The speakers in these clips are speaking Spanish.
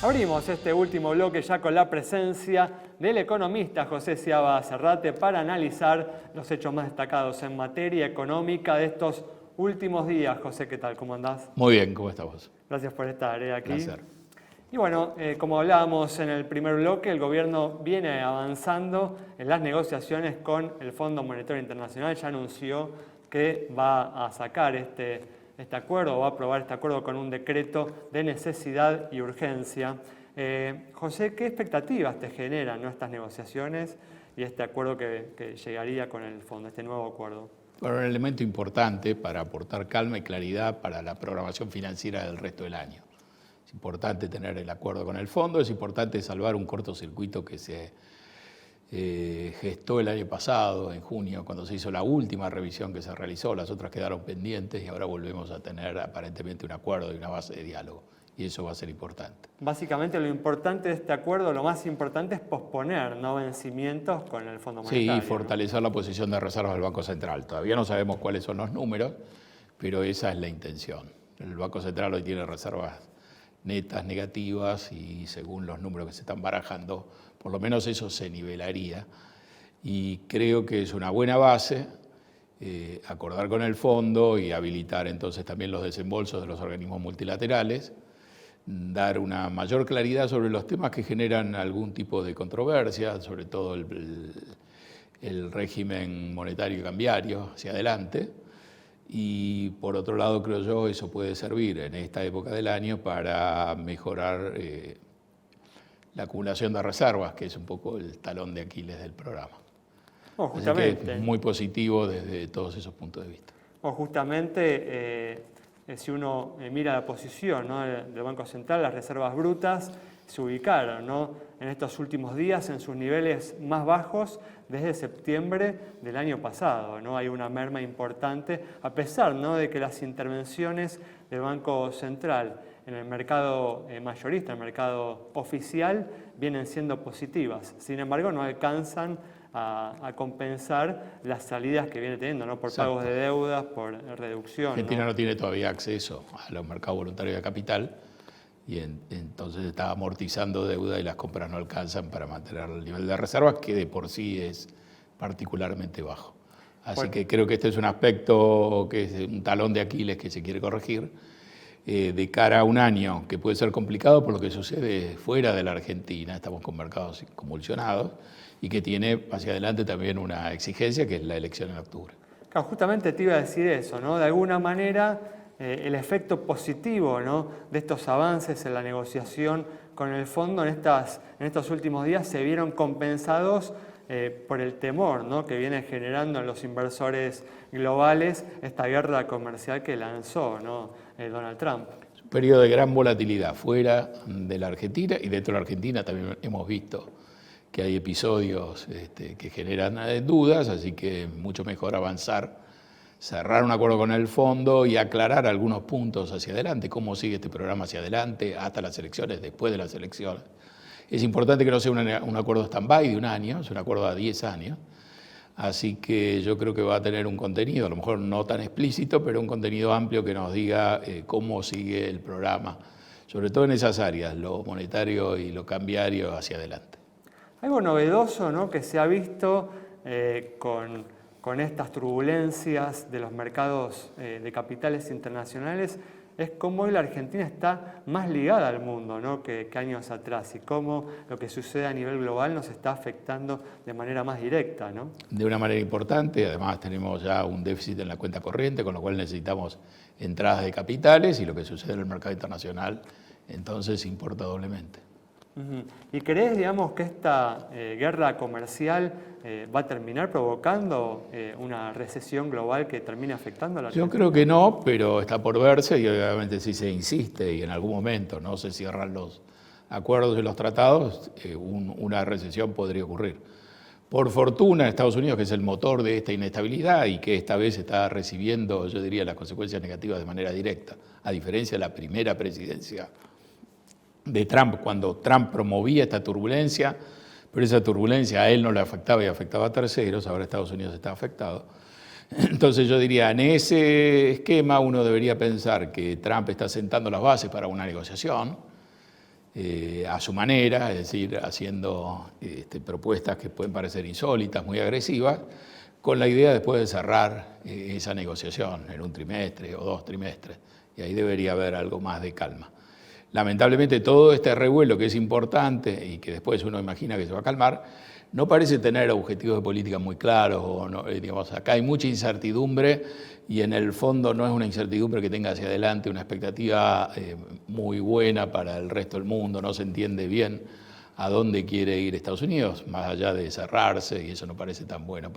Abrimos este último bloque ya con la presencia del economista José Ciaba Serrate para analizar los hechos más destacados en materia económica de estos últimos días. José, ¿qué tal? ¿Cómo andás? Muy bien, ¿cómo estás vos? Gracias por estar aquí. Placer. Y bueno, como hablábamos en el primer bloque, el gobierno viene avanzando en las negociaciones con el Fondo Monetario Internacional. Ya anunció que va a sacar este acuerdo, va a aprobar este acuerdo con un decreto de necesidad y urgencia. José, ¿qué expectativas te generan, ¿no?, estas negociaciones y este acuerdo que llegaría con el fondo, este nuevo acuerdo? Bueno, un elemento importante para aportar calma y claridad para la programación financiera del resto del año. Es importante tener el acuerdo con el fondo, es importante salvar un cortocircuito que se gestó el año pasado, en junio, cuando se hizo la última revisión que se realizó, las otras quedaron pendientes y ahora volvemos a tener aparentemente un acuerdo y una base de diálogo. Y eso va a ser importante. Básicamente lo importante de este acuerdo, lo más importante es posponer no vencimientos con el Fondo Monetario. Sí, y fortalecer la posición de reservas del Banco Central. Todavía no sabemos cuáles son los números, pero esa es la intención. El Banco Central hoy tiene reservas netas negativas y según los números que se están barajando, por lo menos eso se nivelaría. Y creo que es una buena base acordar con el fondo y habilitar entonces también los desembolsos de los organismos multilaterales, dar una mayor claridad sobre los temas que generan algún tipo de controversia, sobre todo el régimen monetario y cambiario hacia adelante. Y por otro lado, creo yo, eso puede servir en esta época del año para mejorar la acumulación de reservas, que es un poco el talón de Aquiles del programa. Justamente. Así que es muy positivo desde todos esos puntos de vista. Justamente, si uno mira la posición, ¿no?, del Banco Central, las reservas brutas se ubicaron, ¿no?, en estos últimos días en sus niveles más bajos desde septiembre del año pasado, ¿no? Hay una merma importante, a pesar, ¿no?, de que las intervenciones del Banco Central en el mercado mayorista, en el mercado oficial, vienen siendo positivas. Sin embargo, no alcanzan a compensar las salidas que viene teniendo, ¿no?, por Exacto. pagos de deudas, por reducción. Argentina no tiene todavía acceso a los mercados voluntarios de capital y entonces está amortizando deuda y las compras no alcanzan para mantener el nivel de reservas, que de por sí es particularmente bajo. Así que creo que este es un aspecto que es un talón de Aquiles que se quiere corregir de cara a un año que puede ser complicado por lo que sucede fuera de la Argentina. Estamos con mercados convulsionados y que tiene hacia adelante también una exigencia que es la elección en octubre. Claro, justamente te iba a decir eso, ¿no? De alguna manera el efecto positivo, ¿no?, de estos avances en la negociación con el fondo en estos últimos días se vieron compensados por el temor, ¿no?, que viene generando en los inversores globales esta guerra comercial que lanzó, ¿no?, Donald Trump. Es un periodo de gran volatilidad fuera de la Argentina y dentro de la Argentina también hemos visto que hay episodios que generan dudas, así que mucho mejor avanzar, cerrar un acuerdo con el fondo y aclarar algunos puntos hacia adelante, cómo sigue este programa hacia adelante, hasta las elecciones, después de las elecciones. Es importante que no sea un acuerdo stand-by de un año, es un acuerdo a 10 años, así que yo creo que va a tener un contenido, a lo mejor no tan explícito, pero un contenido amplio que nos diga cómo sigue el programa, sobre todo en esas áreas, lo monetario y lo cambiario hacia adelante. Algo novedoso, ¿no?, que se ha visto con estas turbulencias de los mercados de capitales internacionales es cómo hoy la Argentina está más ligada al mundo, ¿no?, que años atrás y cómo lo que sucede a nivel global nos está afectando de manera más directa, ¿no? De una manera importante, además tenemos ya un déficit en la cuenta corriente, con lo cual necesitamos entradas de capitales y lo que sucede en el mercado internacional entonces importa doblemente. ¿Y crees, digamos, que esta guerra comercial va a terminar provocando una recesión global que termine afectando a la Argentina? Yo creo que no, pero está por verse y obviamente si se insiste y en algún momento no se cierran los acuerdos y los tratados, una recesión podría ocurrir. Por fortuna, Estados Unidos, que es el motor de esta inestabilidad y que esta vez está recibiendo, yo diría, las consecuencias negativas de manera directa, a diferencia de la primera presidencia de Trump, cuando Trump promovía esta turbulencia, pero esa turbulencia a él no le afectaba y afectaba a terceros, ahora Estados Unidos está afectado. Entonces yo diría, en ese esquema uno debería pensar que Trump está sentando las bases para una negociación a su manera, es decir, haciendo propuestas que pueden parecer insólitas, muy agresivas, con la idea después de cerrar esa negociación en un trimestre o 2 trimestres, y ahí debería haber algo más de calma. Lamentablemente todo este revuelo que es importante y que después uno imagina que se va a calmar, no parece tener objetivos de política muy claros. O no, digamos, acá hay mucha incertidumbre y en el fondo no es una incertidumbre que tenga hacia adelante una expectativa muy buena para el resto del mundo. No se entiende bien a dónde quiere ir Estados Unidos, más allá de cerrarse, y eso no parece tan bueno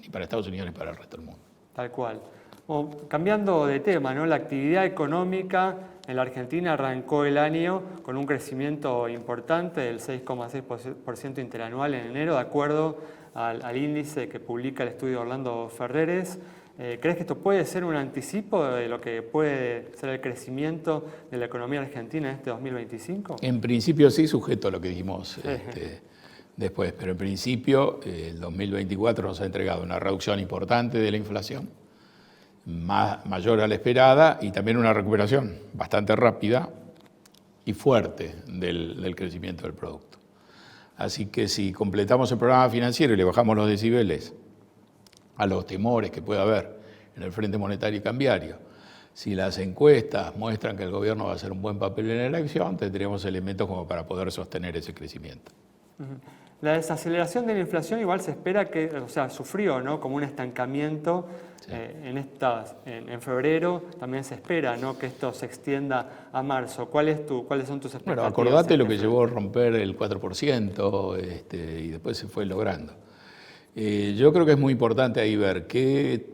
ni para Estados Unidos ni para el resto del mundo. Tal cual. Bueno, cambiando de tema, ¿no? La actividad económica en la Argentina arrancó el año con un crecimiento importante del 6,6% interanual en enero, de acuerdo al índice que publica el estudio Orlando Ferreres. ¿Crees que esto puede ser un anticipo de lo que puede ser el crecimiento de la economía argentina en este 2025? En principio sí, sujeto a lo que dijimos después, pero en principio el 2024 nos ha entregado una reducción importante de la inflación, mayor a la esperada, y también una recuperación bastante rápida y fuerte del crecimiento del producto. Así que si completamos el programa financiero y le bajamos los decibeles a los temores que pueda haber en el Frente Monetario y Cambiario, si las encuestas muestran que el gobierno va a hacer un buen papel en la elección, tendremos elementos como para poder sostener ese crecimiento. La desaceleración de la inflación igual se espera que, o sea, sufrió, ¿no?, como un estancamiento. Sí. En febrero también se espera, ¿no?, que esto se extienda a marzo. ¿Cuáles son tus expectativas? Bueno, acordate lo que llevó a romper el 4% y después se fue logrando. Yo creo que es muy importante ahí ver qué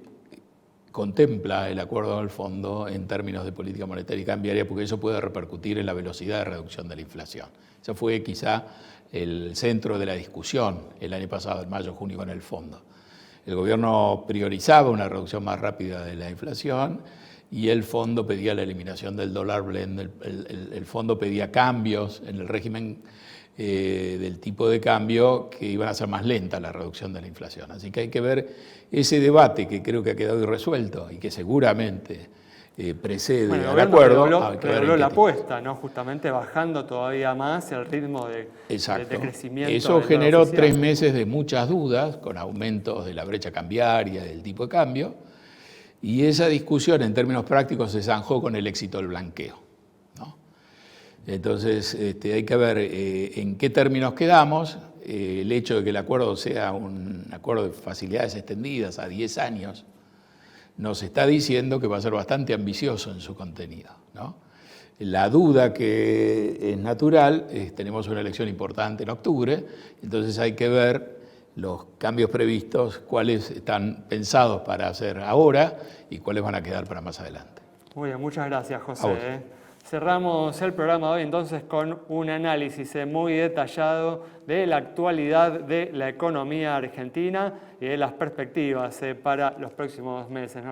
contempla el acuerdo del fondo en términos de política monetaria y cambiaria, porque eso puede repercutir en la velocidad de reducción de la inflación. Eso fue quizá el centro de la discusión el año pasado, en mayo-junio, con el fondo. El gobierno priorizaba una reducción más rápida de la inflación y el fondo pedía la eliminación del dólar blend. El fondo pedía cambios en el régimen del tipo de cambio que iban a hacer más lenta la reducción de la inflación. Así que hay que ver ese debate que creo que ha quedado irresuelto y que seguramente precede al acuerdo. Redobló la apuesta, ¿no?, justamente bajando todavía más el ritmo de crecimiento. Eso generó 3 meses de muchas dudas, con aumentos de la brecha cambiaria, del tipo de cambio, y esa discusión en términos prácticos se zanjó con el éxito del blanqueo, ¿no? Entonces hay que ver en qué términos quedamos. El hecho de que el acuerdo sea un acuerdo de facilidades extendidas a 10 años, nos está diciendo que va a ser bastante ambicioso en su contenido, ¿no? La duda que es natural, tenemos una elección importante en octubre, entonces hay que ver los cambios previstos, cuáles están pensados para hacer ahora y cuáles van a quedar para más adelante. Muy bien, muchas gracias, José. Cerramos el programa de hoy entonces con un análisis muy detallado de la actualidad de la economía argentina y de las perspectivas para los próximos meses, ¿no?